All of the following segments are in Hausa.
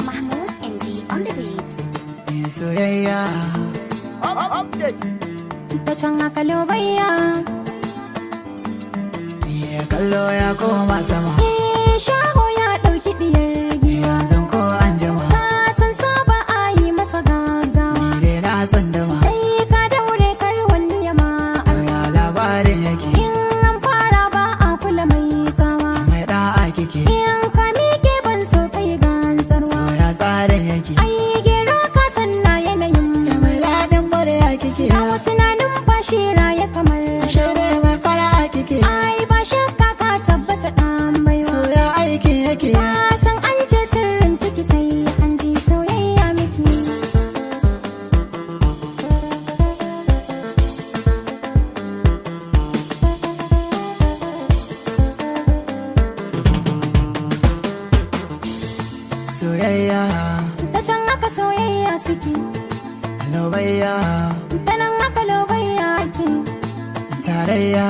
Mahmoud NG on the beat. Soyayya Ta can a kallo bayya. kallo ya koma sama. Shaho ya ɗauki ɗiyar giwa. Yanzu ko an jama Ka san saba a yi masa gaggawa. ni dai na san dama. Sai ka daure kar wani ya ma Ya labarin yake in an fara ba a kula mai tsawa. mai da'a kike In ka miƙe ban so kai gansarwa. ya tsarin yake Ai gero ka san na yanayin mai ladin murya kike ga wasu na numfashi raye kamar shere mai fara'a kike ai ba shakka ka tabbata ɗan baiwa. soya aikin yake Ka san an ce sirrin ciki sai an ji soyayya miki. soyayya Ta can haka soyayya suke, lobayya ta nan haka lobayya ake, tarayya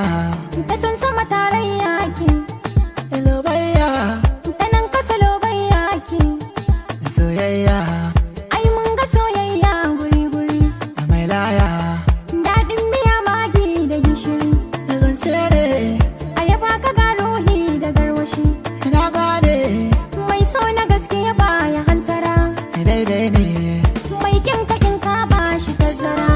ta can sama tarayya ake, lobayya ta nan kasa lobayya ake. soyayya Ai mun ga soyayya guri-guri, mai laya daɗin miya magi da gishiri. zance ne Ayaba ka ga ruhi da garwashi, na gane mai so na gaskiya baya hantara, daidai ne mai kin ka ba shi tazara.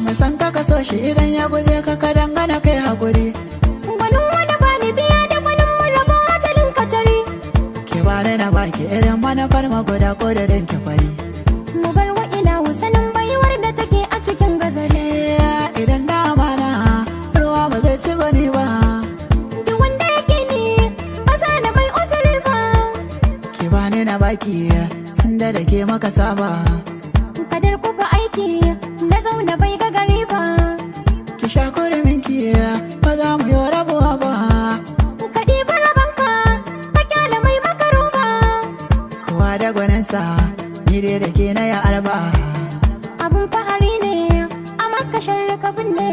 mai san ka so shi idan ya guje ka dangana kai hakuri Gwanin wani bani biya da gwanin mu raba ajalin katari. ke bani na baki irin manufar maguda ko da rinki fari Mu bar wa ilahu sanin baiwar da take a cikin gazali. idan da mana ruwa ba zai ci gwani ba Duk wanda yake ni ba za na bai usuri ba. ke bani na baki sun da ke maka saba Kadar kufa aiki na zauna bai ga gari ba. ki sha kurminki ba za mu yi rabuwa ba Ka ɗiba rabanka ka kyale mai makaru ba. kowa da gwaninsa ni dai da ke na ya arba Abun fahari ne a makashar ka binne.